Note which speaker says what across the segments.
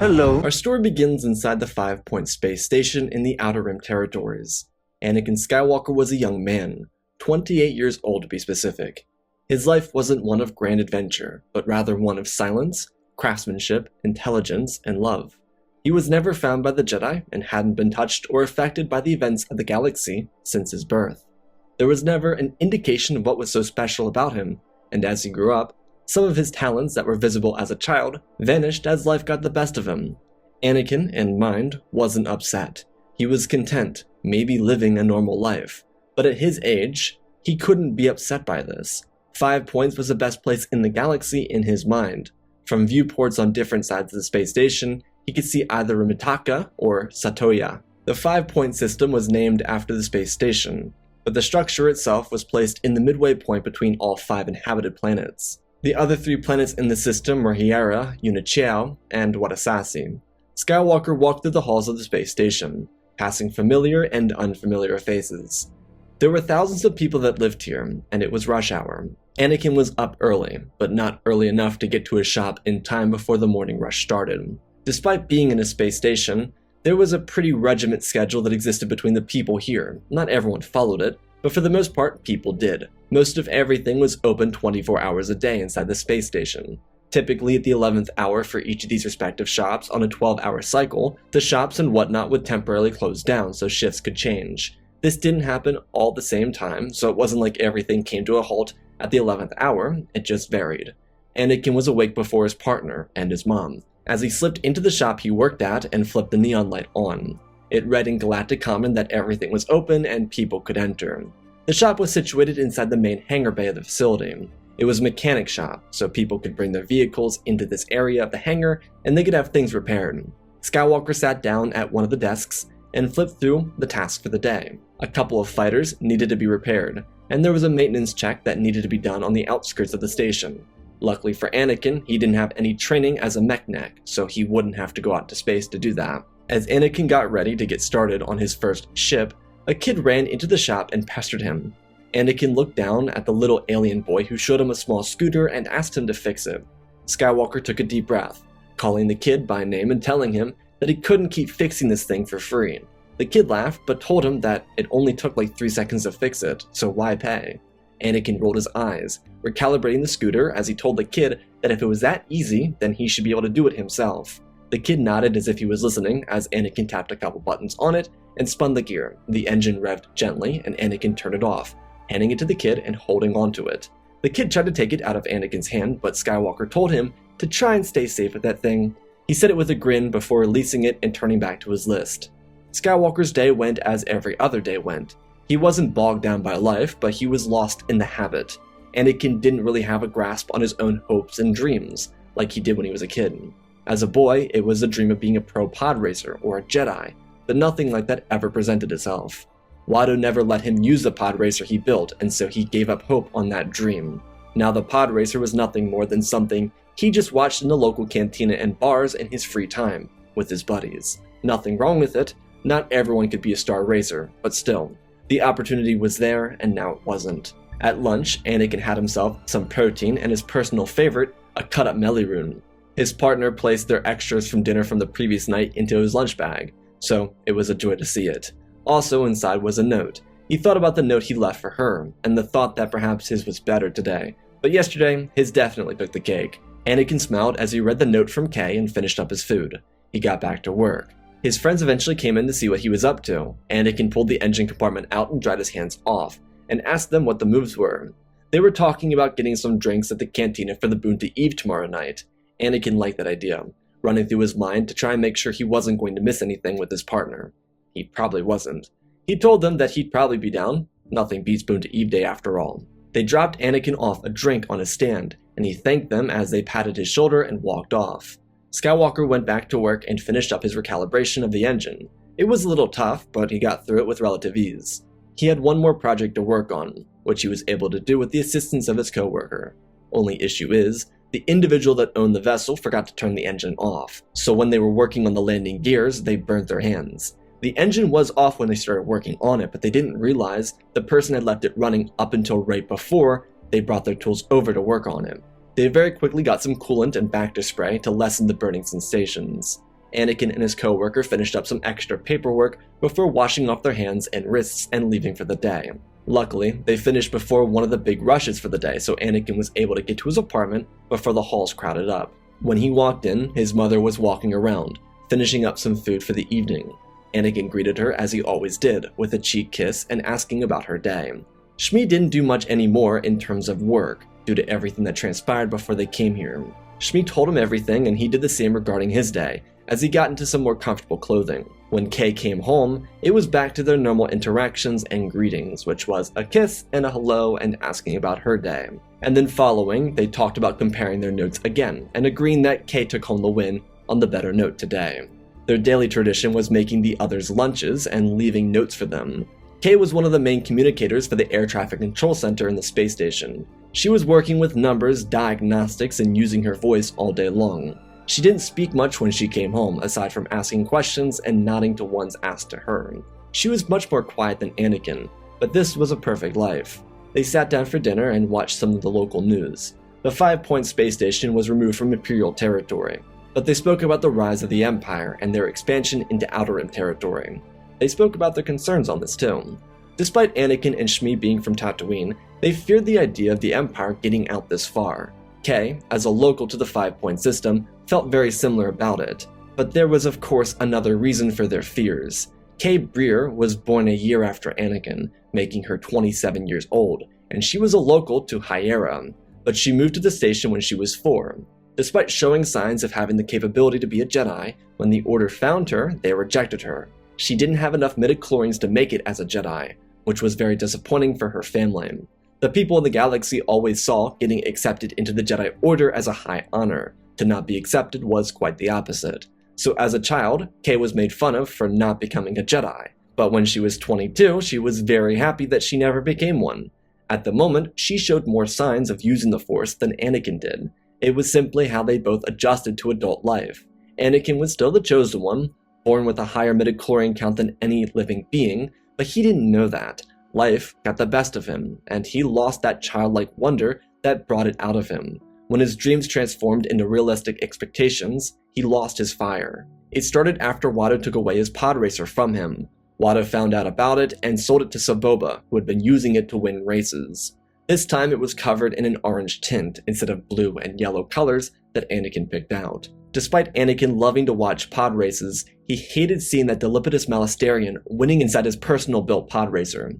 Speaker 1: Hello.
Speaker 2: Our story begins inside the 5-Point Space Station in the Outer Rim territories. Anakin Skywalker was a young man, 28 years old to be specific. His life wasn't one of grand adventure, but rather one of silence, craftsmanship, intelligence, and love. He was never found by the Jedi and hadn't been touched or affected by the events of the galaxy since his birth. There was never an indication of what was so special about him, and as he grew up, some of his talents that were visible as a child vanished as life got the best of him. Anakin, in mind, wasn't upset. He was content, maybe living a normal life. But at his age, he couldn't be upset by this. 5 Points was the best place in the galaxy in his mind. From viewports on different sides of the space station, he could see either Mitaka or Satoya. The 5-Point system was named after the space station, but the structure itself was placed in the midway point between all 5 inhabited planets. The other 3 planets in the system were Hiera, Unichao, and Whatisasi. Skywalker walked through the halls of the space station, passing familiar and unfamiliar faces. There were thousands of people that lived here, and it was rush hour. Anakin was up early, but not early enough to get to his shop in time before the morning rush started. Despite being in a space station, there was a pretty regiment schedule that existed between the people here. Not everyone followed it, but for the most part, people did. Most of everything was open 24 hours a day inside the space station. Typically at the 11th hour for each of these respective shops on a 12-hour cycle, the shops and whatnot would temporarily close down so shifts could change. This didn't happen all at the same time, so it wasn't like everything came to a halt at the 11th hour, it just varied. Anakin was awake before his partner and his mom, as he slipped into the shop he worked at and flipped the neon light on. It read in galactic common that everything was open and people could enter. The shop was situated inside the main hangar bay of the facility. It was a mechanic shop, so people could bring their vehicles into this area of the hangar and they could have things repaired. Skywalker sat down at one of the desks and flipped through the tasks for the day. A couple of fighters needed to be repaired, and there was a maintenance check that needed to be done on the outskirts of the station. Luckily for Anakin, he didn't have any training as a mechanic, so he wouldn't have to go out to space to do that. As Anakin got ready to get started on his first ship, a kid ran into the shop and pestered him. Anakin looked down at the little alien boy who showed him a small scooter and asked him to fix it. Skywalker took a deep breath, calling the kid by name and telling him that he couldn't keep fixing this thing for free. The kid laughed, but told him that it only took like 3 seconds to fix it, so why pay? Anakin rolled his eyes, recalibrating the scooter as he told the kid that if it was that easy, then he should be able to do it himself. The kid nodded as if he was listening as Anakin tapped a couple buttons on it and spun the gear. The engine revved gently and Anakin turned it off, handing it to the kid and holding onto it. The kid tried to take it out of Anakin's hand, but Skywalker told him to try and stay safe with that thing. He said it with a grin before releasing it and turning back to his list. Skywalker's day went as every other day went. He wasn't bogged down by life, but he was lost in the habit. Anakin didn't really have a grasp on his own hopes and dreams, like he did when he was a kid. As a boy, it was a dream of being a pro pod racer or a Jedi, but nothing like that ever presented itself. Watto never let him use the pod racer he built, and so he gave up hope on that dream. Now the pod racer was nothing more than something he just watched in the local cantina and bars in his free time, with his buddies. Nothing wrong with it, not everyone could be a star racer, but still, the opportunity was there and now it wasn't. At lunch, Anakin had himself some protein and his personal favorite, a cut-up melirune. His partner placed their extras from dinner from the previous night into his lunch bag, so it was a joy to see it. Also inside was a note. He thought about the note he left for her, and the thought that perhaps his was better today. But yesterday, his definitely took the cake. Anakin smiled as he read the note from Kay and finished up his food. He got back to work. His friends eventually came in to see what he was up to. Anakin pulled the engine compartment out and dried his hands off, and asked them what the moves were. They were talking about getting some drinks at the cantina for the Boonta Eve tomorrow night. Anakin liked that idea, running through his mind to try and make sure he wasn't going to miss anything with his partner. He probably wasn't. He told them that he'd probably be down. Nothing beats Boonta Eve Day after all. They dropped Anakin off a drink on his stand, and he thanked them as they patted his shoulder and walked off. Skywalker went back to work and finished up his recalibration of the engine. It was a little tough, but he got through it with relative ease. He had one more project to work on, which he was able to do with the assistance of his co-worker. Only issue is, the individual that owned the vessel forgot to turn the engine off, so when they were working on the landing gears, they burnt their hands. The engine was off when they started working on it, but they didn't realize the person had left it running up until right before they brought their tools over to work on it. They very quickly got some coolant and Bacta spray to lessen the burning sensations. Anakin and his co-worker finished up some extra paperwork before washing off their hands and wrists and leaving for the day. Luckily, they finished before one of the big rushes for the day, so Anakin was able to get to his apartment before the halls crowded up. When he walked in, his mother was walking around, finishing up some food for the evening. Anakin greeted her as he always did, with a cheek kiss and asking about her day. Shmi didn't do much anymore in terms of work, due to everything that transpired before they came here. Shmi told him everything and he did the same regarding his day, as he got into some more comfortable clothing. When Kay came home, it was back to their normal interactions and greetings, which was a kiss and a hello and asking about her day. And then following, they talked about comparing their notes again, and agreeing that Kay took home the win on the better note today. Their daily tradition was making the others lunches and leaving notes for them. Kay was one of the main communicators for the Air Traffic Control Center in the space station. She was working with numbers, diagnostics, and using her voice all day long. She didn't speak much when she came home, aside from asking questions and nodding to ones asked to her. She was much more quiet than Anakin, but this was a perfect life. They sat down for dinner and watched some of the local news. The 5 Point space station was removed from Imperial territory, but they spoke about the rise of the Empire and their expansion into Outer Rim territory. They spoke about their concerns on this too. Despite Anakin and Shmi being from Tatooine, they feared the idea of the Empire getting out this far. Kay, as a local to the 5 Point system, felt very similar about it, but there was of course another reason for their fears. Kay Breer was born a year after Anakin, making her 27 years old, and she was a local to Hyera, but she moved to the station when she was 4. Despite showing signs of having the capability to be a Jedi, when the Order found her, they rejected her. She didn't have enough midichlorians to make it as a Jedi, which was very disappointing for her family. The people in the galaxy always saw getting accepted into the Jedi Order as a high honor. To not be accepted was quite the opposite. So as a child, Kay was made fun of for not becoming a Jedi. But when she was 22, she was very happy that she never became one. At the moment, she showed more signs of using the Force than Anakin did. It was simply how they both adjusted to adult life. Anakin was still the chosen one, born with a higher midichlorian count than any living being, but he didn't know that. Life got the best of him, and he lost that childlike wonder that brought it out of him. When his dreams transformed into realistic expectations, he lost his fire. It started after Watto took away his pod racer from him. Watto found out about it and sold it to Saboba, who had been using it to win races. This time it was covered in an orange tint instead of blue and yellow colors that Anakin picked out. Despite Anakin loving to watch pod races, he hated seeing that Dilipidus Malastarian winning inside his personal built pod racer.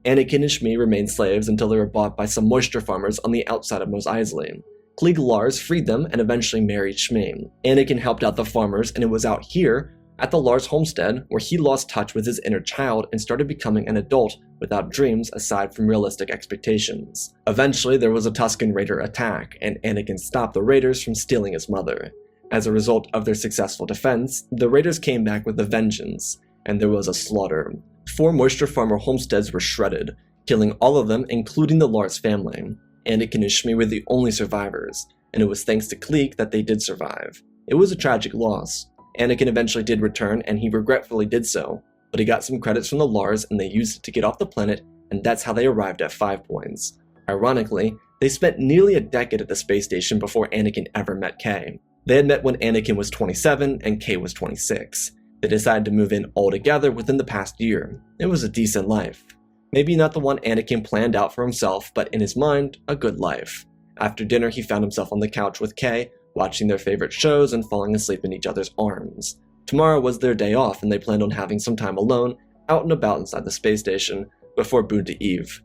Speaker 2: Anakin and Shmi remained slaves until they were bought by some moisture farmers on the outside of Mos Eisley. Klieg Lars freed them and eventually married Shmi. Anakin helped out the farmers, and it was out here, at the Lars homestead, where he lost touch with his inner child and started becoming an adult without dreams aside from realistic expectations. Eventually, there was a Tusken Raider attack, and Anakin stopped the Raiders from stealing his mother. As a result of their successful defense, the Raiders came back with a vengeance, and there was a slaughter. 4 moisture farmer homesteads were shredded, killing all of them, including the Lars family. Anakin and Shmi were the only survivors, and it was thanks to Klieg that they did survive. It was a tragic loss. Anakin eventually did return, and he regretfully did so, but he got some credits from the Lars and they used it to get off the planet, and that's how they arrived at 5 Points. Ironically, they spent nearly a decade at the space station before Anakin ever met Kay. They had met when Anakin was 27 and Kay was 26. They decided to move in all together within the past year. It was a decent life. Maybe not the one Anakin planned out for himself, but in his mind, a good life. After dinner, he found himself on the couch with Kay, watching their favorite shows and falling asleep in each other's arms. Tomorrow was their day off, and they planned on having some time alone, out and about inside the space station, before Boon to Eve.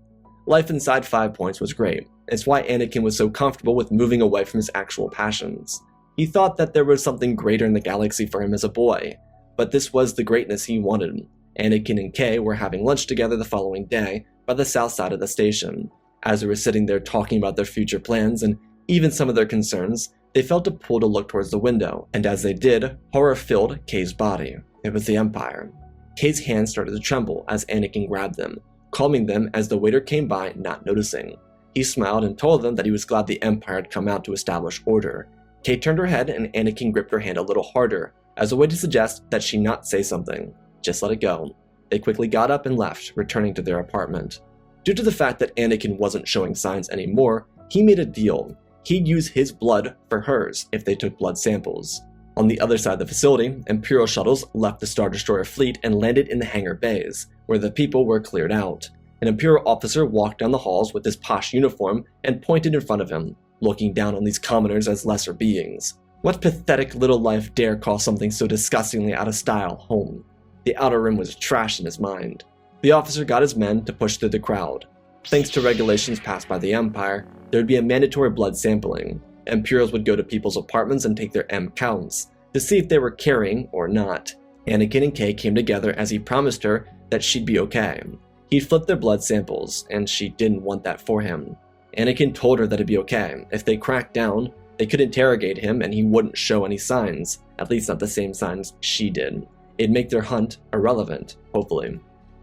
Speaker 2: Life inside 5 Points was great. It's why Anakin was so comfortable with moving away from his actual passions. He thought that there was something greater in the galaxy for him as a boy, but this was the greatness he wanted. Anakin and Kay were having lunch together the following day by the south side of the station. As they were sitting there talking about their future plans and even some of their concerns, they felt a pull to look towards the window, and as they did, horror filled Kay's body. It was the Empire. Kay's hands started to tremble as Anakin grabbed them, calming them as the waiter came by, not noticing. He smiled and told them that he was glad the Empire had come out to establish order. Kay turned her head and Anakin gripped her hand a little harder, as a way to suggest that she not say something. Just let it go. They quickly got up and left, returning to their apartment. Due to the fact that Anakin wasn't showing signs anymore, he made a deal. He'd use his blood for hers if they took blood samples. On the other side of the facility, Imperial shuttles left the Star Destroyer fleet and landed in the hangar bays, where the people were cleared out. An Imperial officer walked down the halls with his posh uniform and pointed in front of him, looking down on these commoners as lesser beings. What pathetic little life dare call something so disgustingly out of style home? The Outer Rim was trash in his mind. The officer got his men to push through the crowd. Thanks to regulations passed by the Empire, there would be a mandatory blood sampling. Imperials would go to people's apartments and take their M counts to see if they were carrying or not. Anakin and Kay came together as he promised her that she'd be okay. He flipped their blood samples, and she didn't want that for him. Anakin told her that it'd be okay. If they cracked down, they could interrogate him and he wouldn't show any signs, at least not the same signs she did. It'd make their hunt irrelevant, hopefully.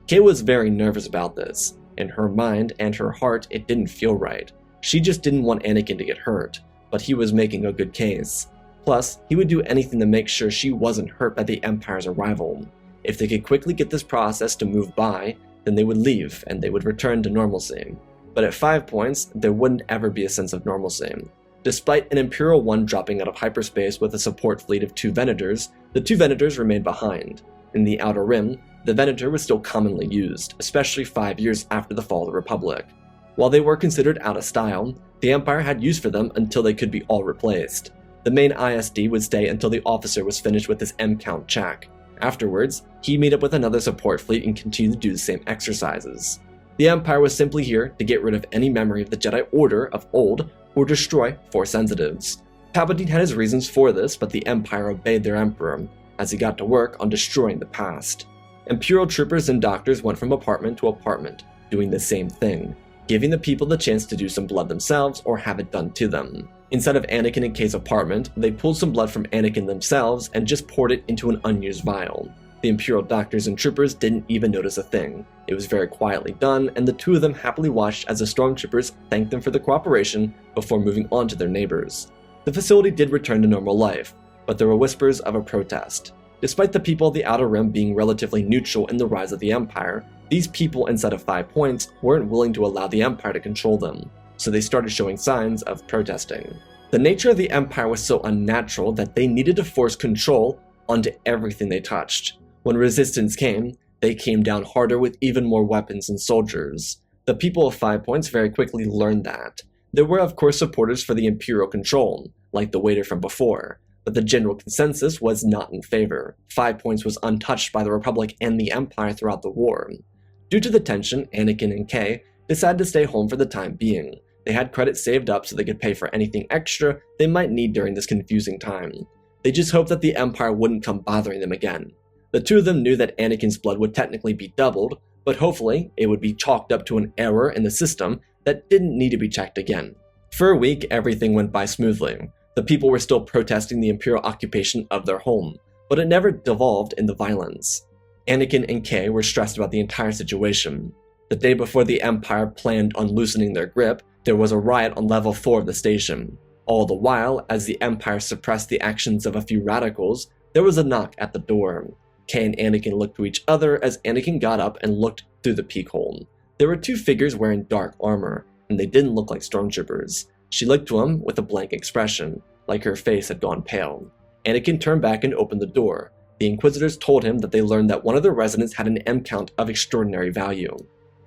Speaker 2: Kay was very nervous about this. In her mind and her heart, it didn't feel right. She just didn't want Anakin to get hurt, but he was making a good case. Plus, he would do anything to make sure she wasn't hurt by the Empire's arrival. If they could quickly get this process to move by, then they would leave and they would return to normalcy. But at 5 points, there wouldn't ever be a sense of normalcy. Despite an Imperial One dropping out of hyperspace with a support fleet of 2 Venators, the 2 Venators remained behind. In the Outer Rim, the Venator was still commonly used, especially 5 years after the fall of the Republic. While they were considered out of style, the Empire had use for them until they could be all replaced. The main ISD would stay until the officer was finished with his M-count check. Afterwards, he'd meet up with another support fleet and continue to do the same exercises. The Empire was simply here to get rid of any memory of the Jedi Order of old or destroy Force sensitives. Palpatine had his reasons for this, but the Empire obeyed their Emperor, as he got to work on destroying the past. Imperial troopers and doctors went from apartment to apartment, doing the same thing, giving the people the chance to do some blood themselves or have it done to them. Instead of Anakin and Kay's apartment, they pulled some blood from Anakin themselves and just poured it into an unused vial. The Imperial doctors and troopers didn't even notice a thing. It was very quietly done, and the 2 of them happily watched as the stormtroopers thanked them for the cooperation before moving on to their neighbors. The facility did return to normal life, but there were whispers of a protest. Despite the people of the Outer Rim being relatively neutral in the rise of the Empire, these people inside of 5 points weren't willing to allow the Empire to control them, so they started showing signs of protesting. The nature of the Empire was so unnatural that they needed to force control onto everything they touched. When resistance came, they came down harder with even more weapons and soldiers. The people of 5 points very quickly learned that. There were of course supporters for the Imperial control, like the waiter from before, but the general consensus was not in favor. 5 points was untouched by the Republic and the Empire throughout the war. Due to the tension, Anakin and Kay decided to stay home for the time being. They had credits saved up so they could pay for anything extra they might need during this confusing time. They just hoped that the Empire wouldn't come bothering them again. The 2 of them knew that Anakin's blood would technically be doubled, but hopefully it would be chalked up to an error in the system that didn't need to be checked again. For a week, everything went by smoothly. The people were still protesting the Imperial occupation of their home, but it never devolved into violence. Anakin and Kay were stressed about the entire situation. The day before the Empire planned on loosening their grip, there was a riot on level 4 of the station. All the while, as the Empire suppressed the actions of a few radicals, there was a knock at the door. Kay and Anakin looked to each other as Anakin got up and looked through the peephole. There were 2 figures wearing dark armor, and they didn't look like stormtroopers. She looked to him with a blank expression, like her face had gone pale. Anakin turned back and opened the door. The Inquisitors told him that they learned that one of their residents had an M count of extraordinary value.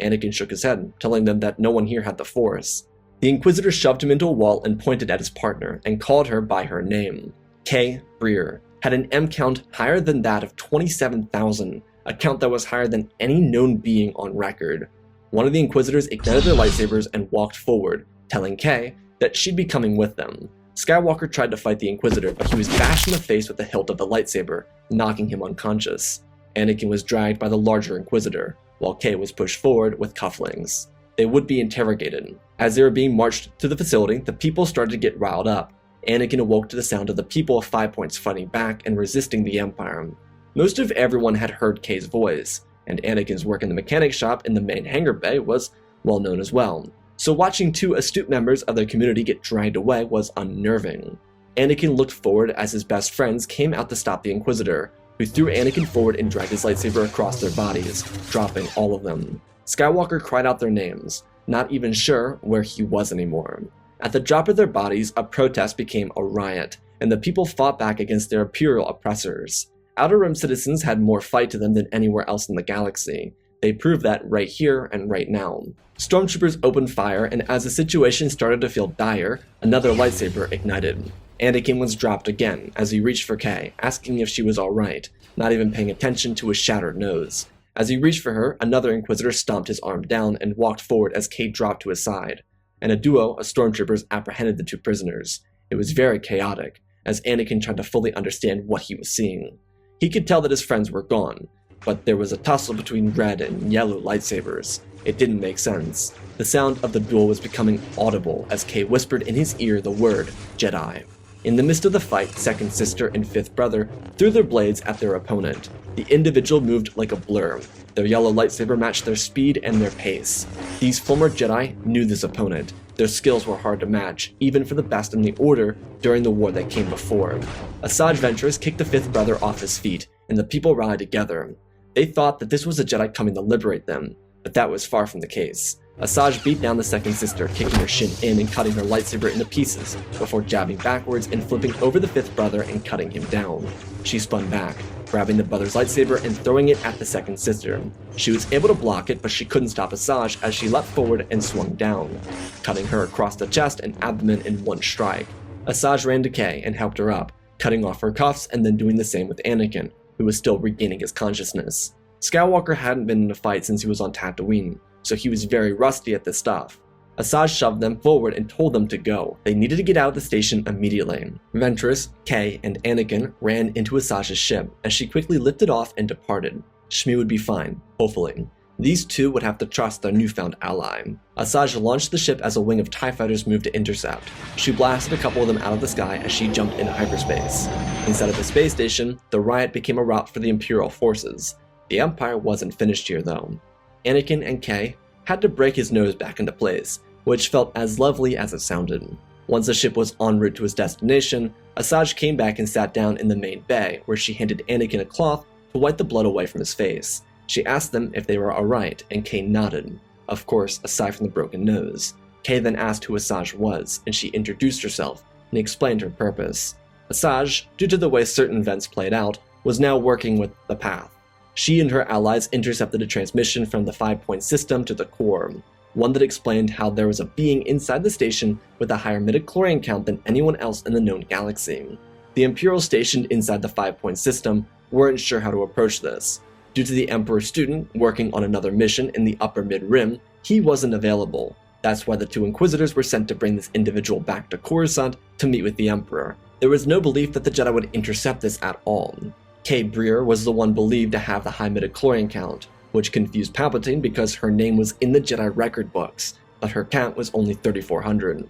Speaker 2: Anakin shook his head, telling them that no one here had the Force. The Inquisitor shoved him into a wall and pointed at his partner, and called her by her name. Kay Breer had an M count higher than that of 27,000, a count that was higher than any known being on record. One of the Inquisitors ignited their lightsabers and walked forward, telling Kay that she'd be coming with them. Skywalker tried to fight the Inquisitor, but he was bashed in the face with the hilt of the lightsaber, knocking him unconscious. Anakin was dragged by the larger Inquisitor, while Kay was pushed forward with cufflinks. They would be interrogated. As they were being marched to the facility, the people started to get riled up. Anakin awoke to the sound of the people of 5 points fighting back and resisting the Empire. Most of everyone had heard Kay's voice, and Anakin's work in the mechanic shop in the main hangar bay was well known as well. So watching 2 astute members of their community get dragged away was unnerving. Anakin looked forward as his best friends came out to stop the Inquisitor, who threw Anakin forward and dragged his lightsaber across their bodies, dropping all of them. Skywalker cried out their names, not even sure where he was anymore. At the drop of their bodies, a protest became a riot. and the people fought back against their Imperial oppressors. Outer Rim citizens had more fight to them than anywhere else in the galaxy. They proved that right here and right now. Stormtroopers opened fire, and as the situation started to feel dire, another lightsaber ignited. Anakin was dropped again as he reached for Kay, asking if she was alright, not even paying attention to his shattered nose. As he reached for her, another Inquisitor stomped his arm down and walked forward as Kay dropped to his side, and a duo of Stormtroopers apprehended the two prisoners. It was very chaotic, as Anakin tried to fully understand what he was seeing. He could tell that his friends were gone, but there was a tussle between red and yellow lightsabers. It didn't make sense. The sound of the duel was becoming audible as Kay whispered in his ear the word Jedi. In the midst of the fight, second sister and fifth brother threw their blades at their opponent. The individual moved like a blur. Their yellow lightsaber matched their speed and their pace. These former Jedi knew this opponent. Their skills were hard to match, even for the best in the Order during the war that came before. Asajj Ventress kicked the fifth brother off his feet, and the people rallied together. They thought that this was a Jedi coming to liberate them, but that was far from the case. Asajj beat down the second sister, kicking her shin in and cutting her lightsaber into pieces, before jabbing backwards and flipping over the fifth brother and cutting him down. She spun back, grabbing the brother's lightsaber and throwing it at the second sister. She was able to block it, but she couldn't stop Asajj as she leapt forward and swung down, cutting her across the chest and abdomen in one strike. Asajj ran to Kay and helped her up, cutting off her cuffs and then doing the same with Anakin, who was still regaining his consciousness. Skywalker hadn't been in a fight since he was on Tatooine, so he was very rusty at this stuff. Asajj shoved them forward and told them to go. They needed to get out of the station immediately. Ventress, Kay, and Anakin ran into Asajj's ship as she quickly lifted off and departed. Shmi would be fine, hopefully. These two would have to trust their newfound ally. Asajj launched the ship as a wing of TIE fighters moved to intercept. She blasted a couple of them out of the sky as she jumped into hyperspace. Inside of the space station, the riot became a rout for the Imperial forces. The Empire wasn't finished here though. Anakin and Kay had to break his nose back into place, which felt as lovely as it sounded. Once the ship was en route to its destination, Asajj came back and sat down in the main bay, where she handed Anakin a cloth to wipe the blood away from his face. She asked them if they were alright, and Kay nodded, of course, aside from the broken nose. Kay then asked who Asajj was, and she introduced herself and explained her purpose. Asajj, due to the way certain events played out, was now working with the Path. She and her allies intercepted a transmission from the 5-point system to the core, one that explained how there was a being inside the station with a higher midichlorian count than anyone else in the known galaxy. The Imperials stationed inside the 5-point system weren't sure how to approach this. Due to the Emperor's student working on another mission in the upper mid-rim, he wasn't available. That's why the two Inquisitors were sent to bring this individual back to Coruscant to meet with the Emperor. There was no belief that the Jedi would intercept this at all. Kay Breer was the one believed to have the high midichlorian count, which confused Palpatine because her name was in the Jedi record books, but her count was only 3,400.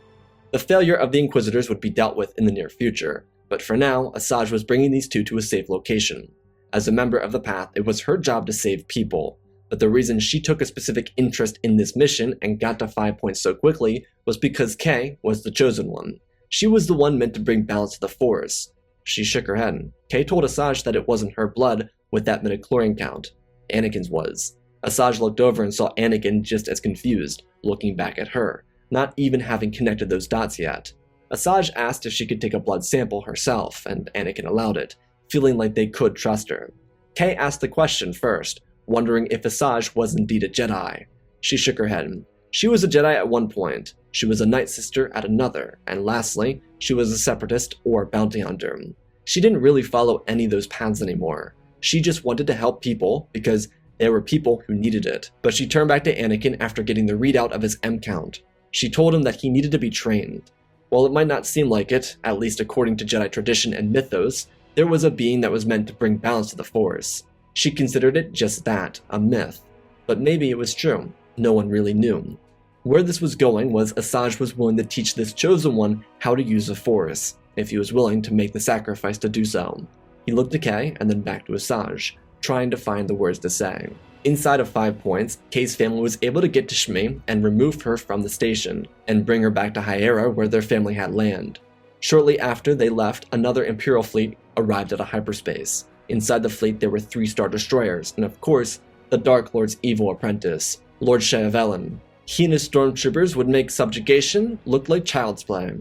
Speaker 2: The failure of the Inquisitors would be dealt with in the near future, but for now, Asajj was bringing these two to a safe location. As a member of the Path, it was her job to save people, but the reason she took a specific interest in this mission and got to 5 points so quickly was because Kay was the chosen one. She was the one meant to bring balance to the Force. She shook her head. Kay told Asajj that it wasn't her blood with that midichlorian count. Anakin's was. Asajj looked over and saw Anakin just as confused, looking back at her, not even having connected those dots yet. Asajj asked if she could take a blood sample herself, and Anakin allowed it, feeling like they could trust her. Kay asked the question first, wondering if Asajj was indeed a Jedi. She shook her head. She was a Jedi at one point, she was a Night Sister at another, and lastly, she was a Separatist or bounty hunter. She didn't really follow any of those paths anymore. She just wanted to help people because there were people who needed it. But she turned back to Anakin after getting the readout of his M count. She told him that he needed to be trained. While it might not seem like it, at least according to Jedi tradition and mythos, there was a being that was meant to bring balance to the Force. She considered it just that, a myth. But maybe it was true. No one really knew. Where this was going was Asajj was willing to teach this chosen one how to use the Force, if he was willing to make the sacrifice to do so. He looked to Kay and then back to Asajj, trying to find the words to say. Inside of 5 points, Kay's family was able to get to Shmi and remove her from the station, and bring her back to Hyera where their family had land. Shortly after they left, another Imperial fleet arrived at a hyperspace. Inside the fleet there were 3 Star Destroyers, and of course, the Dark Lord's evil apprentice, Lord Sheavelin. He and his stormtroopers would make subjugation look like child's play.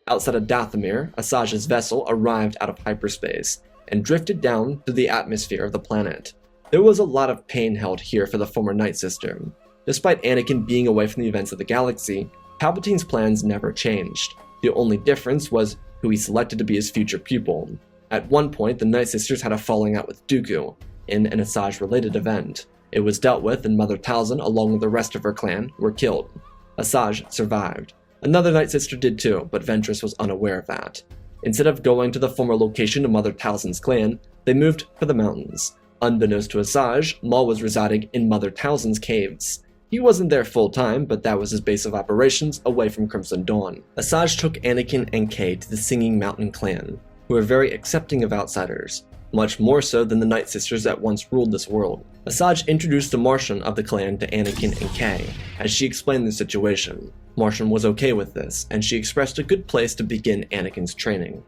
Speaker 2: Outside of Dathomir, Asajj's vessel arrived out of hyperspace and drifted down through the atmosphere of the planet. There was a lot of pain held here for the former Night Sister. Despite Anakin being away from the events of the galaxy, Palpatine's plans never changed. The only difference was who he selected to be his future pupil. At one point, the Night Sisters had a falling out with Dooku in an Asajj-related event. It was dealt with, and Mother Talzin, along with the rest of her clan, were killed. Asajj survived. Another Night Sister did too, but Ventress was unaware of that. Instead of going to the former location of Mother Talzin's clan, they moved for the mountains. Unbeknownst to Asajj, Maul was residing in Mother Talzin's caves. He wasn't there full-time, but that was his base of operations away from Crimson Dawn. Asajj took Anakin and Kay to the Singing Mountain clan, who were very accepting of outsiders, much more so than the Night Sisters that once ruled this world. Asajj introduced the Martian of the clan to Anakin and Kay, as she explained the situation. Martian was okay with this, and she expressed a good place to begin Anakin's training.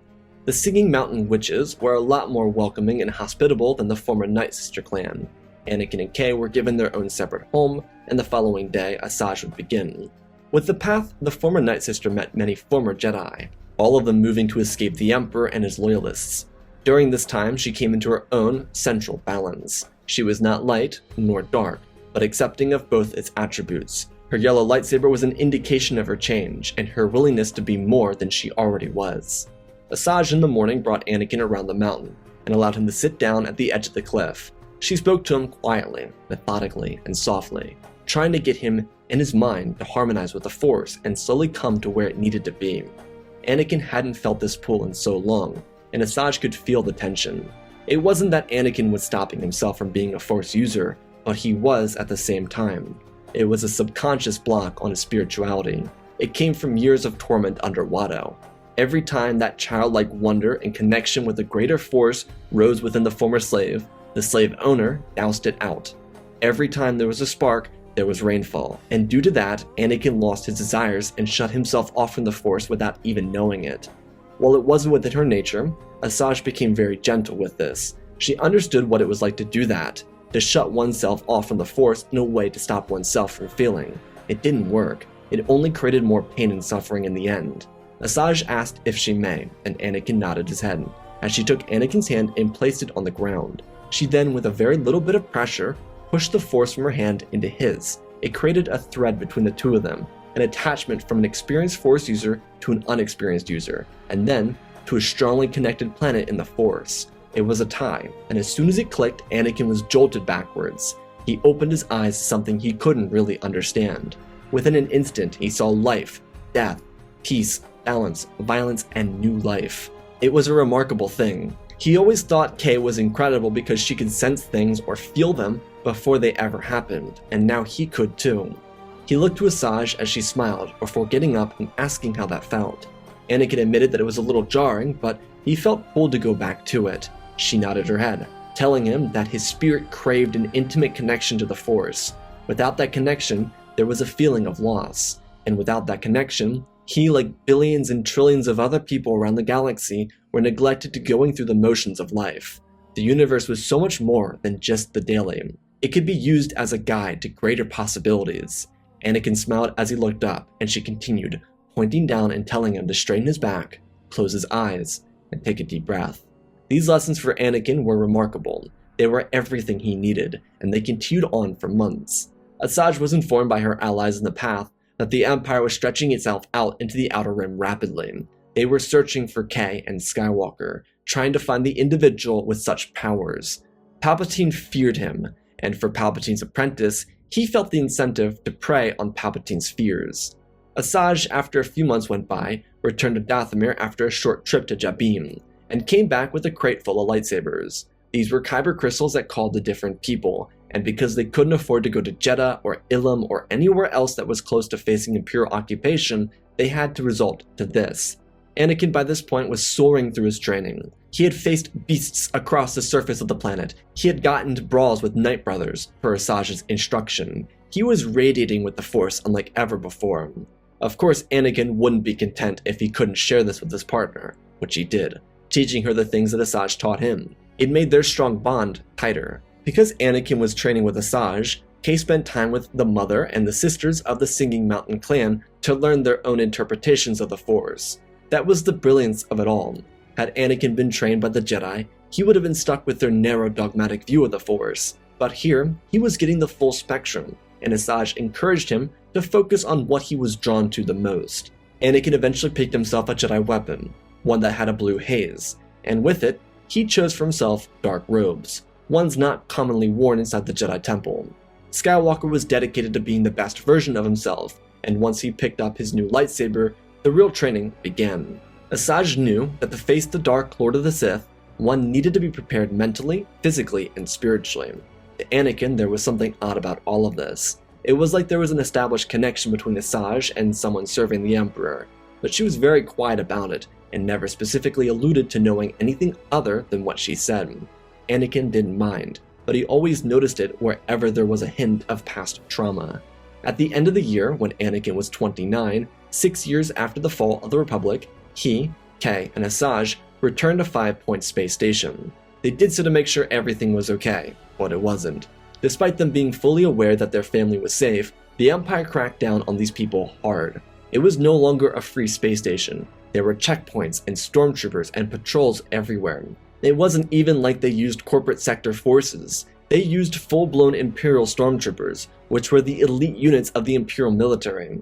Speaker 2: The Singing Mountain Witches were a lot more welcoming and hospitable than the former Night Sister clan. Anakin and Kay were given their own separate home, and the following day, Asajj would begin. With the path, the former Night Sister met many former Jedi, all of them moving to escape the Emperor and his loyalists. During this time, she came into her own central balance. She was not light nor dark, but accepting of both its attributes. Her yellow lightsaber was an indication of her change, and her willingness to be more than she already was. Asajj in the morning brought Anakin around the mountain, and allowed him to sit down at the edge of the cliff. She spoke to him quietly, methodically, and softly, trying to get him in his mind to harmonize with the Force and slowly come to where it needed to be. Anakin hadn't felt this pull in so long, and Asajj could feel the tension. It wasn't that Anakin was stopping himself from being a Force user, but he was at the same time. It was a subconscious block on his spirituality. It came from years of torment under Watto. Every time that childlike wonder and connection with a greater force rose within the former slave, the slave owner doused it out. Every time there was a spark, there was rainfall, and due to that, Anakin lost his desires and shut himself off from the Force without even knowing it. While it wasn't within her nature, Asajj became very gentle with this. She understood what it was like to do that, to shut oneself off from the Force in a way to stop oneself from feeling. It didn't work. It only created more pain and suffering in the end. Asajj asked if she may, and Anakin nodded his head, as she took Anakin's hand and placed it on the ground. She then, with a very little bit of pressure, pushed the Force from her hand into his. It created a thread between the two of them, an attachment from an experienced Force user to an unexperienced user, and then to a strongly connected planet in the Force. It was a tie, and as soon as it clicked, Anakin was jolted backwards. He opened his eyes to something he couldn't really understand. Within an instant, he saw life, death, peace, balance, violence, and new life. It was a remarkable thing. He always thought Kay was incredible because she could sense things or feel them before they ever happened, and now he could too. He looked to Asajj as she smiled before getting up and asking how that felt. Anakin admitted that it was a little jarring, but he felt pulled to go back to it. She nodded her head, telling him that his spirit craved an intimate connection to the Force. Without that connection, there was a feeling of loss, and without that connection, he, like billions and trillions of other people around the galaxy, were neglected to going through the motions of life. The universe was so much more than just the daily. It could be used as a guide to greater possibilities. Anakin smiled as he looked up, and she continued, pointing down and telling him to straighten his back, close his eyes, and take a deep breath. These lessons for Anakin were remarkable. They were everything he needed, and they continued on for months. Asajj was informed by her allies in the path that the Empire was stretching itself out into the Outer Rim rapidly. They were searching for Kay and Skywalker, trying to find the individual with such powers. Palpatine feared him, and for Palpatine's apprentice, he felt the incentive to prey on Palpatine's fears. Asajj, after a few months went by, returned to Dathomir after a short trip to Jabim, and came back with a crate full of lightsabers. These were kyber crystals that called to different people, and because they couldn't afford to go to Jeddah or Ilum or anywhere else that was close to facing Imperial occupation, they had to resort to this. Anakin by this point was soaring through his training. He had faced beasts across the surface of the planet. He had gotten into brawls with Night Brothers per Asajj's instruction. He was radiating with the Force unlike ever before. Of course, Anakin wouldn't be content if he couldn't share this with his partner, which he did, teaching her the things that Asajj taught him. It made their strong bond tighter. Because Anakin was training with Asajj, Kay spent time with the mother and the sisters of the Singing Mountain clan to learn their own interpretations of the Force. That was the brilliance of it all. Had Anakin been trained by the Jedi, he would have been stuck with their narrow dogmatic view of the Force. But here, he was getting the full spectrum, and Asajj encouraged him to focus on what he was drawn to the most. Anakin eventually picked himself a Jedi weapon, one that had a blue haze, and with it, he chose for himself dark robes, ones not commonly worn inside the Jedi Temple. Skywalker was dedicated to being the best version of himself, and once he picked up his new lightsaber, the real training began. Asajj knew that to face the Dark Lord of the Sith, one needed to be prepared mentally, physically, and spiritually. To Anakin, there was something odd about all of this. It was like there was an established connection between Asajj and someone serving the Emperor, but she was very quiet about it, and never specifically alluded to knowing anything other than what she said. Anakin didn't mind, but he always noticed it wherever there was a hint of past trauma. At the end of the year, when Anakin was 29, 6 years after the fall of the Republic, he, Kay, and Asajj returned to 5 Point Space Station. They did so to make sure everything was okay, but it wasn't. Despite them being fully aware that their family was safe, the Empire cracked down on these people hard. It was no longer a free space station. There were checkpoints and stormtroopers and patrols everywhere. It wasn't even like they used corporate sector forces. They used full-blown Imperial stormtroopers, which were the elite units of the Imperial military.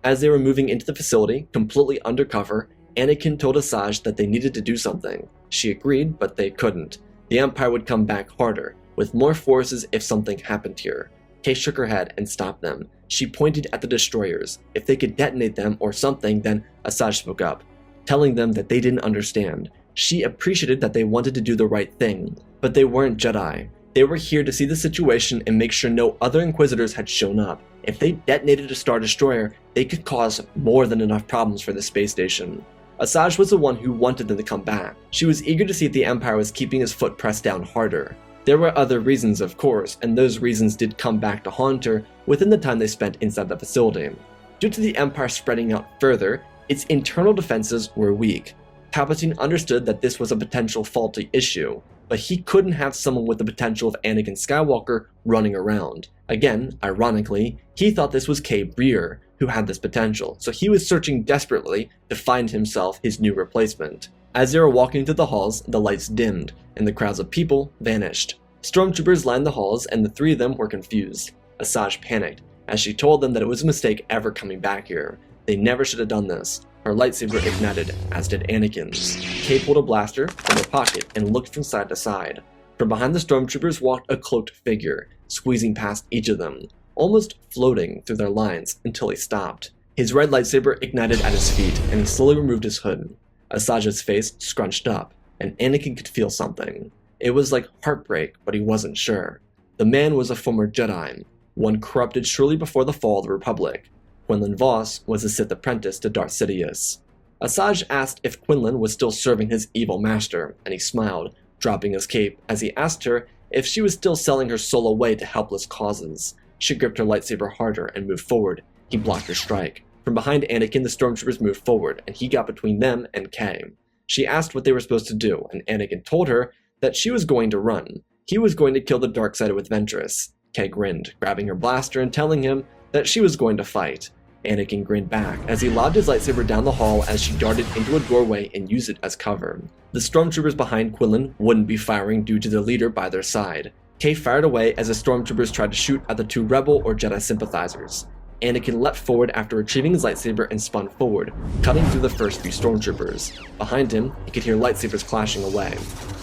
Speaker 2: As they were moving into the facility, completely undercover, Anakin told Asajj that they needed to do something. She agreed, but they couldn't. The Empire would come back harder, with more forces if something happened here. Kay shook her head and stopped them. She pointed at the destroyers. If they could detonate them or something, then Asajj spoke up, telling them that they didn't understand. She appreciated that they wanted to do the right thing, but they weren't Jedi. They were here to see the situation and make sure no other Inquisitors had shown up. If they detonated a Star Destroyer, they could cause more than enough problems for the space station. Asajj was the one who wanted them to come back. She was eager to see if the Empire was keeping his foot pressed down harder. There were other reasons, of course, and those reasons did come back to haunt her within the time they spent inside the facility. Due to the Empire spreading out further, its internal defenses were weak. Palpatine understood that this was a potential faulty issue, but he couldn't have someone with the potential of Anakin Skywalker running around. Again, ironically, he thought this was Kay Breer who had this potential, so he was searching desperately to find himself his new replacement. As they were walking through the halls, the lights dimmed, and the crowds of people vanished. Stormtroopers lined the halls, and the three of them were confused. Asajj panicked, as she told them that it was a mistake ever coming back here. They never should have done this. Her lightsaber ignited, as did Anakin's. Kay pulled a blaster from her pocket and looked from side to side. From behind the stormtroopers walked a cloaked figure, squeezing past each of them, almost floating through their lines until he stopped. His red lightsaber ignited at his feet, and he slowly removed his hood. Asajj's face scrunched up, and Anakin could feel something. It was like heartbreak, but he wasn't sure. The man was a former Jedi, one corrupted shortly before the fall of the Republic. Quinlan Vos was a Sith apprentice to Darth Sidious. Asajj asked if Quinlan was still serving his evil master, and he smiled, dropping his cape as he asked her if she was still selling her soul away to helpless causes. She gripped her lightsaber harder and moved forward. He blocked her strike. From behind Anakin, the stormtroopers moved forward, and he got between them and Kay. She asked what they were supposed to do, and Anakin told her that she was going to run. He was going to kill the dark side with Ventress. Kay grinned, grabbing her blaster and telling him that she was going to fight. Anakin grinned back as he lobbed his lightsaber down the hall as she darted into a doorway and used it as cover. The stormtroopers behind Quinlan wouldn't be firing due to the leader by their side. Kay fired away as the stormtroopers tried to shoot at the two rebel or Jedi sympathizers. Anakin leapt forward after retrieving his lightsaber and spun forward, cutting through the first few stormtroopers. Behind him, he could hear lightsabers clashing away.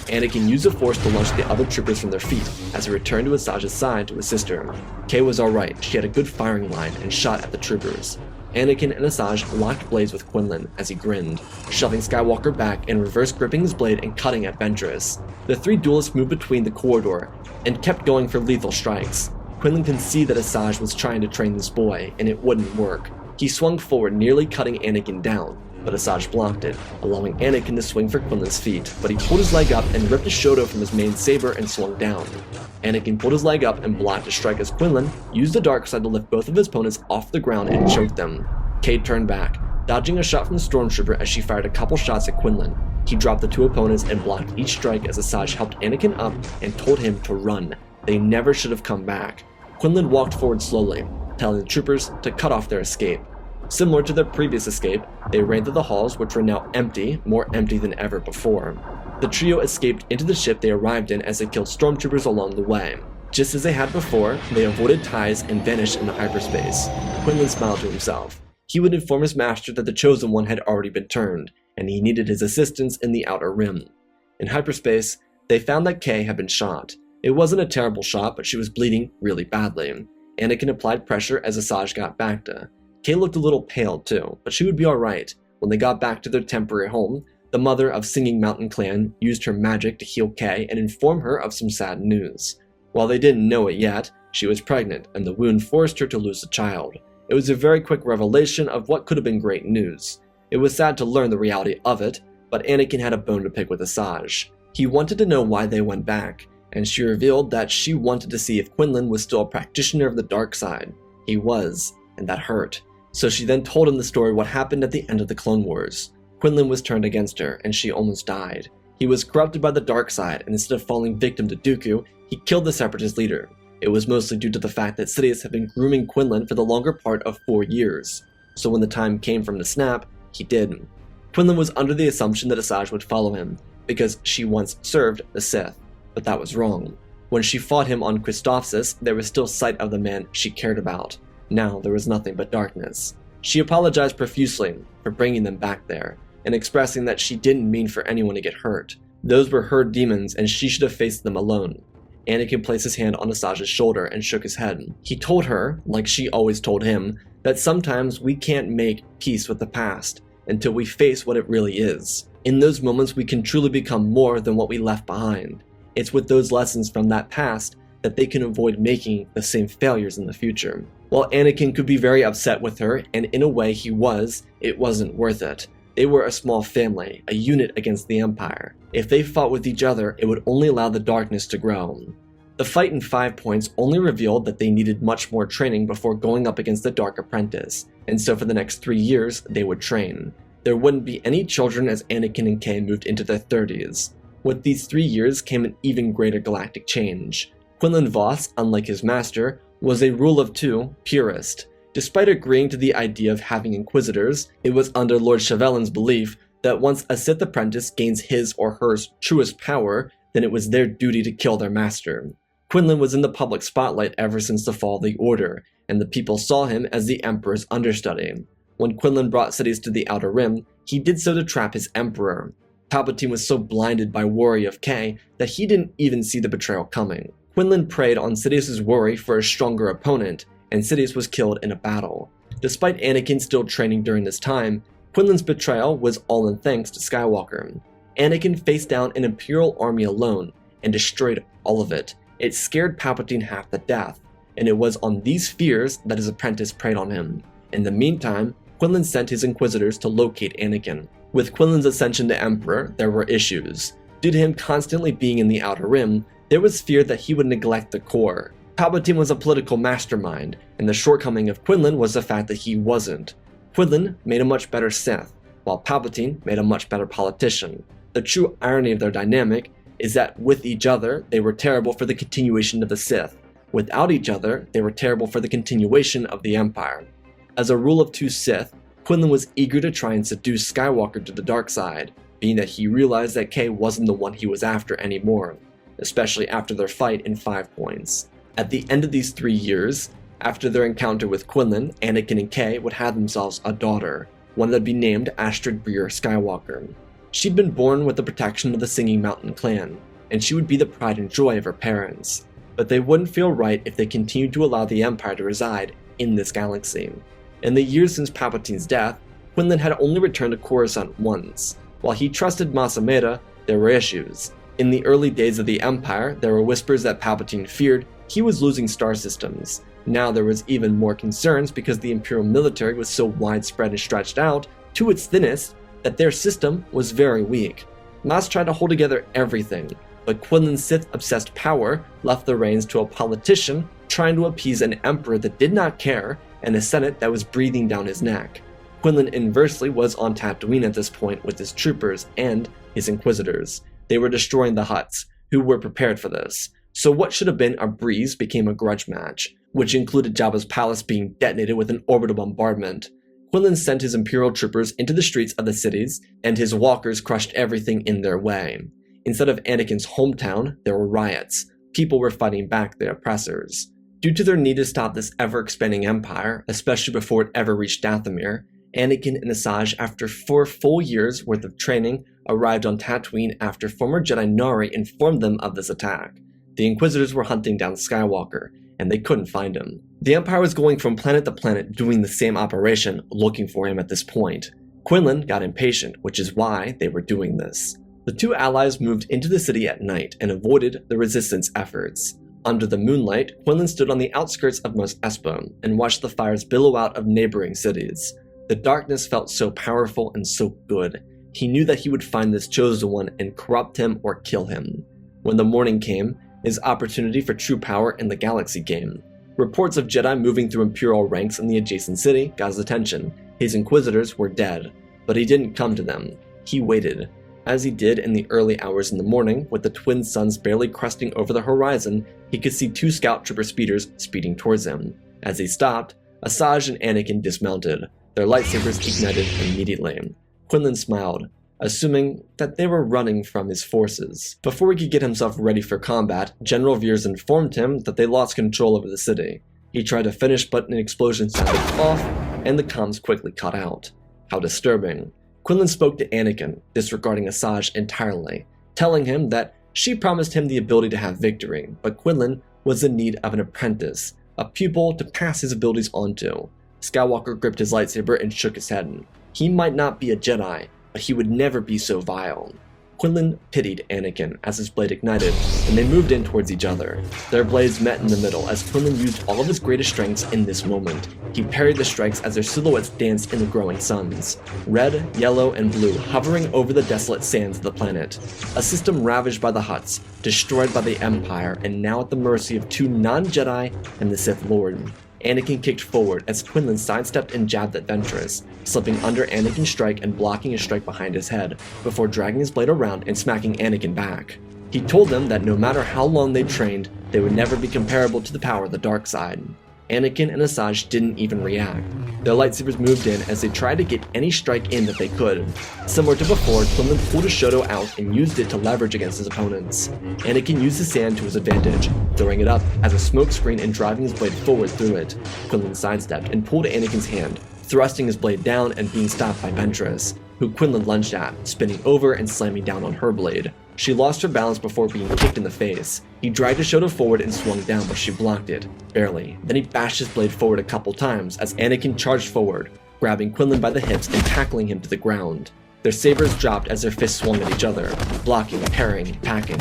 Speaker 2: Anakin used the Force to launch the other troopers from their feet as he returned to Asajj's side to assist her. Kay was alright, she had a good firing line and shot at the troopers. Anakin and Asajj locked blades with Quinlan as he grinned, shoving Skywalker back and reverse gripping his blade and cutting at Ventress. The three duelists moved between the corridor and kept going for lethal strikes. Quinlan could see that Asajj was trying to train this boy, and it wouldn't work. He swung forward, nearly cutting Anakin down, but Asajj blocked it, allowing Anakin to swing for Quinlan's feet, but he pulled his leg up and ripped a Shoto from his main saber and swung down. Anakin pulled his leg up and blocked a strike as Quinlan used the dark side to lift both of his opponents off the ground and choke them. Kay turned back, dodging a shot from the stormtrooper as she fired a couple shots at Quinlan. He dropped the two opponents and blocked each strike as Asajj helped Anakin up and told him to run. They never should have come back. Quinlan walked forward slowly, telling the troopers to cut off their escape. Similar to their previous escape, they ran through the halls, which were now empty, more empty than ever before. The trio escaped into the ship they arrived in as they killed stormtroopers along the way. Just as they had before, they avoided ties and vanished into hyperspace. Quinlan smiled to himself. He would inform his master that the Chosen One had already been turned, and he needed his assistance in the Outer Rim. In hyperspace, they found that Kay had been shot. It wasn't a terrible shot, but she was bleeding really badly. Anakin applied pressure as Asajj got back to. Kay looked a little pale too, but she would be alright. When they got back to their temporary home, the mother of Singing Mountain Clan used her magic to heal Kay and inform her of some sad news. While they didn't know it yet, she was pregnant, and the wound forced her to lose a child. It was a very quick revelation of what could have been great news. It was sad to learn the reality of it, but Anakin had a bone to pick with Asajj. He wanted to know why they went back, and she revealed that she wanted to see if Quinlan was still a practitioner of the dark side. He was, and that hurt. So she then told him the story what happened at the end of the Clone Wars. Quinlan was turned against her, and she almost died. He was corrupted by the dark side, and instead of falling victim to Dooku, he killed the Separatist leader. It was mostly due to the fact that Sidious had been grooming Quinlan for the longer part of 4 years. So when the time came for him to snap, he did. Quinlan was under the assumption that Asajj would follow him, because she once served the Sith. But that was wrong. When she fought him on Christophsis, there was still sight of the man she cared about. Now there was nothing but darkness. She apologized profusely for bringing them back there, and expressing that she didn't mean for anyone to get hurt. Those were her demons, and she should have faced them alone. Anakin placed his hand on Asajj's shoulder and shook his head. He told her, like she always told him, that sometimes we can't make peace with the past until we face what it really is. In those moments, we can truly become more than what we left behind. It's with those lessons from that past that they can avoid making the same failures in the future. While Anakin could be very upset with her, and in a way he was, it wasn't worth it. They were a small family, a unit against the Empire. If they fought with each other, it would only allow the darkness to grow. The fight in 5 points only revealed that they needed much more training before going up against the Dark Apprentice, and so for the next 3 years, they would train. There wouldn't be any children as Anakin and Kay moved into their 30s. With these 3 years came an even greater galactic change. Quinlan Vos, unlike his master, was a rule of 2 purist. Despite agreeing to the idea of having Inquisitors, it was under Lord Chevelin's belief that once a Sith apprentice gains his or her truest power, then it was their duty to kill their master. Quinlan was in the public spotlight ever since the fall of the Order, and the people saw him as the Emperor's understudy. When Quinlan brought Sidious to the Outer Rim, he did so to trap his Emperor. Palpatine was so blinded by worry of Kay that he didn't even see the betrayal coming. Quinlan preyed on Sidious's worry for a stronger opponent, and Sidious was killed in a battle. Despite Anakin still training during this time, Quinlan's betrayal was all in thanks to Skywalker. Anakin faced down an Imperial army alone and destroyed all of it. It scared Palpatine half to death, and it was on these fears that his apprentice preyed on him. In the meantime, Quinlan sent his Inquisitors to locate Anakin. With Quinlan's ascension to Emperor, there were issues. Due to him constantly being in the Outer Rim, there was fear that he would neglect the core. Palpatine was a political mastermind, and the shortcoming of Quinlan was the fact that he wasn't. Quinlan made a much better Sith, while Palpatine made a much better politician. The true irony of their dynamic is that with each other, they were terrible for the continuation of the Sith. Without each other, they were terrible for the continuation of the Empire. As a rule of 2 Sith, Quinlan was eager to try and seduce Skywalker to the dark side, being that he realized that Kay wasn't the one he was after anymore, especially after their fight in 5 points. At the end of these 3 years, after their encounter with Quinlan, Anakin and Kay would have themselves a daughter, one that would be named Astrid Breer Skywalker. She'd been born with the protection of the Singing Mountain clan, and she would be the pride and joy of her parents. But they wouldn't feel right if they continued to allow the Empire to reside in this galaxy. In the years since Palpatine's death, Quinlan had only returned to Coruscant once. While he trusted Masameda, there were issues. In the early days of the Empire, there were whispers that Palpatine feared he was losing star systems. Now there was even more concerns because the Imperial military was so widespread and stretched out to its thinnest that their system was very weak. Mas tried to hold together everything, but Quinlan's Sith-obsessed power left the reins to a politician trying to appease an emperor that did not care and a senate that was breathing down his neck. Quinlan inversely was on Tatooine at this point with his troopers and his Inquisitors. They were destroying the Hutts, who were prepared for this. So what should have been a breeze became a grudge match, which included Jabba's palace being detonated with an orbital bombardment. Quinlan sent his Imperial troopers into the streets of the cities, and his walkers crushed everything in their way. Instead of Anakin's hometown, there were riots. People were fighting back their oppressors. Due to their need to stop this ever-expanding empire, especially before it ever reached Dathomir, Anakin and Asajj, after 4 full years' worth of training, arrived on Tatooine after former Jedi Nari informed them of this attack. The Inquisitors were hunting down Skywalker, and they couldn't find him. The Empire was going from planet to planet doing the same operation, looking for him at this point. Quinlan got impatient, which is why they were doing this. The two allies moved into the city at night and avoided the resistance efforts. Under the moonlight, Quinlan stood on the outskirts of Mos Espa and watched the fires billow out of neighboring cities. The darkness felt so powerful and so good. He knew that he would find this chosen one and corrupt him or kill him. When the morning came, his opportunity for true power in the galaxy came. Reports of Jedi moving through Imperial ranks in the adjacent city got his attention. His Inquisitors were dead, but he didn't come to them. He waited. As he did in the early hours in the morning, with the twin suns barely cresting over the horizon, he could see 2 scout trooper speeders speeding towards him. As he stopped, Asajj and Anakin dismounted. Their lightsabers ignited immediately. Quinlan smiled, assuming that they were running from his forces. Before he could get himself ready for combat, General Veers informed him that they lost control over the city. He tried to finish, but an explosion sounded off, and the comms quickly cut out. How disturbing. Quinlan spoke to Anakin, disregarding Asajj entirely, telling him that she promised him the ability to have victory, but Quinlan was in need of an apprentice, a pupil to pass his abilities onto. Skywalker gripped his lightsaber and shook his head. He might not be a Jedi, but he would never be so vile. Quinlan pitied Anakin as his blade ignited, and they moved in towards each other. Their blades met in the middle as Quinlan used all of his greatest strengths in this moment. He parried the strikes as their silhouettes danced in the growing suns. Red, yellow, and blue hovering over the desolate sands of the planet. A system ravaged by the Hutts, destroyed by the Empire, and now at the mercy of 2 non-Jedi and the Sith Lord. Anakin kicked forward as Quinlan sidestepped and jabbed at Ventress, slipping under Anakin's strike and blocking a strike behind his head, before dragging his blade around and smacking Anakin back. He told them that no matter how long they trained, they would never be comparable to the power of the dark side. Anakin and Asajj didn't even react. Their lightsabers moved in as they tried to get any strike in that they could. Similar to before, Quinlan pulled his Shoto out and used it to leverage against his opponents. Anakin used the sand to his advantage, throwing it up as a smoke screen and driving his blade forward through it. Quinlan sidestepped and pulled Anakin's hand, thrusting his blade down and being stopped by Ventress, who Quinlan lunged at, spinning over and slamming down on her blade. She lost her balance before being kicked in the face. He dragged his Shoto forward and swung down, but she blocked it, barely. Then he bashed his blade forward a couple times as Anakin charged forward, grabbing Quinlan by the hips and tackling him to the ground. Their sabers dropped as their fists swung at each other, blocking, parrying, packing.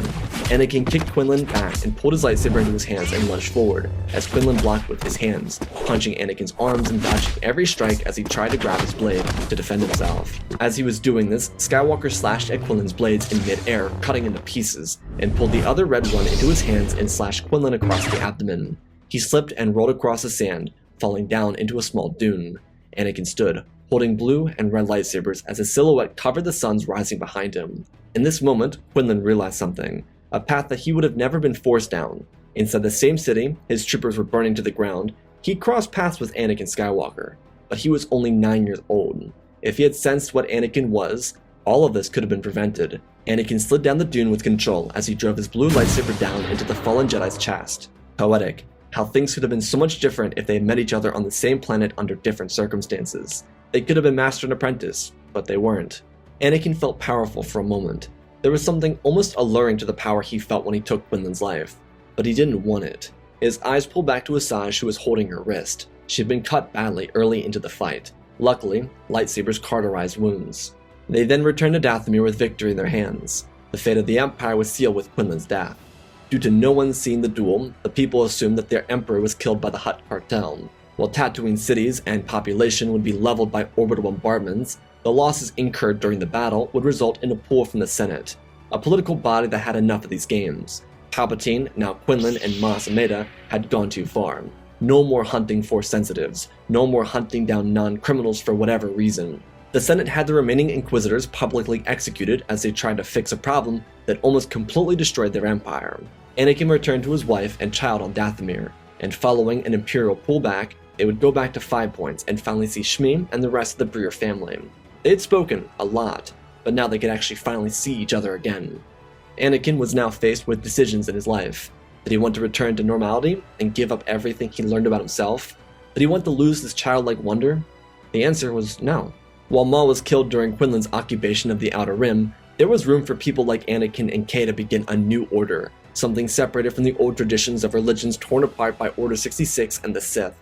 Speaker 2: Anakin kicked Quinlan back and pulled his lightsaber into his hands and lunged forward, as Quinlan blocked with his hands, punching Anakin's arms and dodging every strike as he tried to grab his blade to defend himself. As he was doing this, Skywalker slashed at Quinlan's blades in mid-air, cutting into pieces, and pulled the other red one into his hands and slashed Quinlan across the abdomen. He slipped and rolled across the sand, falling down into a small dune. Anakin stood, holding blue and red lightsabers as his silhouette covered the suns rising behind him. In this moment, Quinlan realized something, a path that he would have never been forced down. Inside the same city, his troopers were burning to the ground. He crossed paths with Anakin Skywalker, but he was only 9 years old. If he had sensed what Anakin was, all of this could have been prevented. Anakin slid down the dune with control as he drove his blue lightsaber down into the fallen Jedi's chest. Poetic. How things could have been so much different if they had met each other on the same planet under different circumstances. They could have been master and apprentice, but they weren't. Anakin felt powerful for a moment. There was something almost alluring to the power he felt when he took Quinlan's life, but he didn't want it. His eyes pulled back to Asajj, who was holding her wrist. She had been cut badly early into the fight. Luckily, lightsabers cauterized wounds. They then returned to Dathomir with victory in their hands. The fate of the Empire was sealed with Quinlan's death. Due to no one seeing the duel, the people assumed that their emperor was killed by the Hutt cartel. While Tatooine cities and population would be leveled by orbital bombardments, the losses incurred during the battle would result in a pull from the Senate, a political body that had enough of these games. Palpatine, now Quinlan, and Mas Amedda had gone too far. No more hunting Force sensitives, no more hunting down non-criminals for whatever reason. The Senate had the remaining Inquisitors publicly executed as they tried to fix a problem that almost completely destroyed their empire. Anakin returned to his wife and child on Dathomir, and following an Imperial pullback, they would go back to 5 Points and finally see Shmi and the rest of the Breer family. They had spoken a lot, but now they could actually finally see each other again. Anakin was now faced with decisions in his life. Did he want to return to normality and give up everything he learned about himself? Did he want to lose this childlike wonder? The answer was no. While Maul was killed during Quinlan's occupation of the Outer Rim, there was room for people like Anakin and Kay to begin a new order, something separated from the old traditions of religions torn apart by Order 66 and the Sith.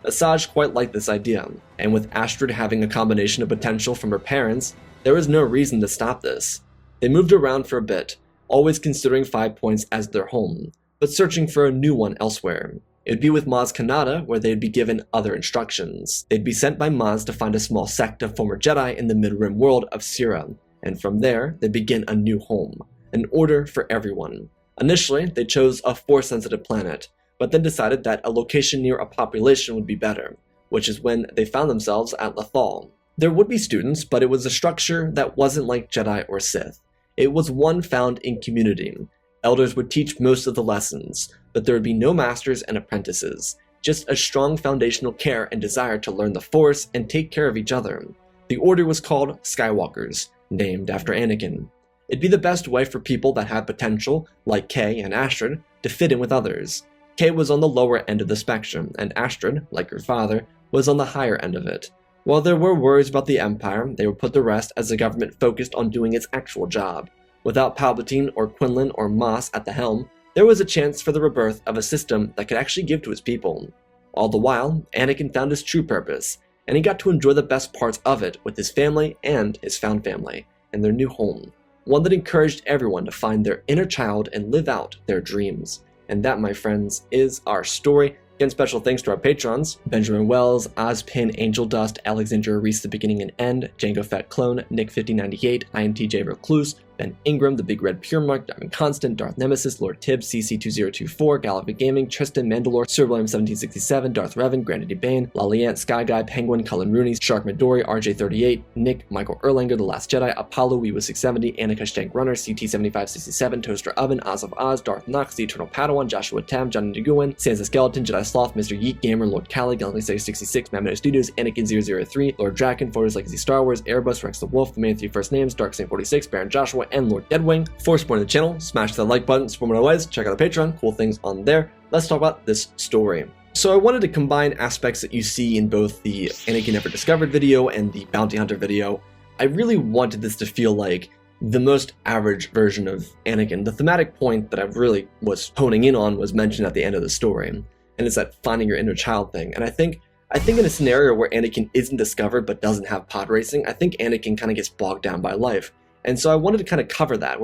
Speaker 2: Asajj quite liked this idea, and with Astrid having a combination of potential from her parents, there was no reason to stop this. They moved around for a bit, always considering 5 Points as their home, but searching for a new one elsewhere. It would be with Maz Kanata, where they'd be given other instructions. They'd be sent by Maz to find a small sect of former Jedi in the Mid-Rim world of Syrah, and from there, they'd begin a new home, an order for everyone. Initially, they chose a Force-sensitive planet, but then decided that a location near a population would be better, which is when they found themselves at Lothal. There would be students, but it was a structure that wasn't like Jedi or Sith. It was one found in community. Elders would teach most of the lessons, but there would be no masters and apprentices, just a strong foundational care and desire to learn the Force and take care of each other. The order was called Skywalkers, named after Anakin. It'd be the best way for people that had potential, like Kay and Astrid, to fit in with others. Kay was on the lower end of the spectrum, and Astrid, like her father, was on the higher end of it. While there were worries about the Empire, they would put the rest as the government focused on doing its actual job. Without Palpatine or Quinlan or Moss at the helm, there was a chance for the rebirth of a system that could actually give to its people. All the while, Anakin found his true purpose, and he got to enjoy the best parts of it with his family and his found family, and their new home. One that encouraged everyone to find their inner child and live out their dreams. And that, my friends, is our story. Again, special thanks to our patrons: Benjamin Wells, Ozpin, Angel Dust, Alexandra Reese, The Beginning and End, Django Fat Clone, Nick5098, INTJ Recluse, Ben Ingram, The Big Red Pure Mark, Diamond Constant, Darth Nemesis, Lord Tibbs, CC2024, Galavic Gaming, Tristan Mandalore, Sir William 1767, Darth Revan, Granity Bane, Laliant, Sky Guy, Penguin, Cullen Rooney, Shark Midori, RJ38, Nick, Michael Erlanger, The Last Jedi, Apollo, Weewa670, Annika Stank Runner, CT7567, Toaster Oven, Oz of Oz, Darth Knox, The Eternal Padawan, Joshua Tam, Johnny DeGuin, Sansa Skeleton, Jedi Sloth, Mr. Yeet Gamer, Lord Cali, Galaxy66, Mammoth Studios, Anakin003, Lord Draken, Photos Legacy Star Wars, Airbus, Rex the Wolf, The Man 3 First Names, Dark Saint 46, Baron Joshua, and Lord Deadwing. For supporting the channel, smash that like button, support my ways, check out the Patreon, cool things on there. Let's talk about this story. So I wanted to combine aspects that you see in both the Anakin Never Discovered video and the Bounty Hunter video. I really wanted this to feel like the most average version of Anakin. The thematic point that I really was honing in on was mentioned at the end of the story, and it's that finding your inner child thing. And I think in a scenario where Anakin isn't discovered but doesn't have pod racing, I think Anakin kind of gets bogged down by life. And so I wanted to kind of cover that,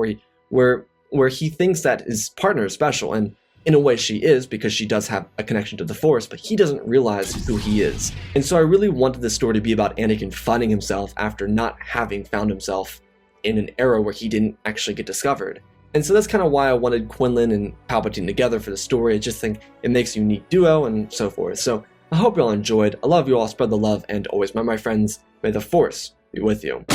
Speaker 2: where he thinks that his partner is special, and in a way she is, because she does have a connection to the Force, but he doesn't realize who he is. And so I really wanted this story to be about Anakin finding himself after not having found himself in an era where he didn't actually get discovered. And so that's kind of why I wanted Quinlan and Palpatine together for the story. I just think it makes a unique duo and so forth. So I hope you all enjoyed. I love you all. Spread the love, and always remember, my friends, may the Force be with you.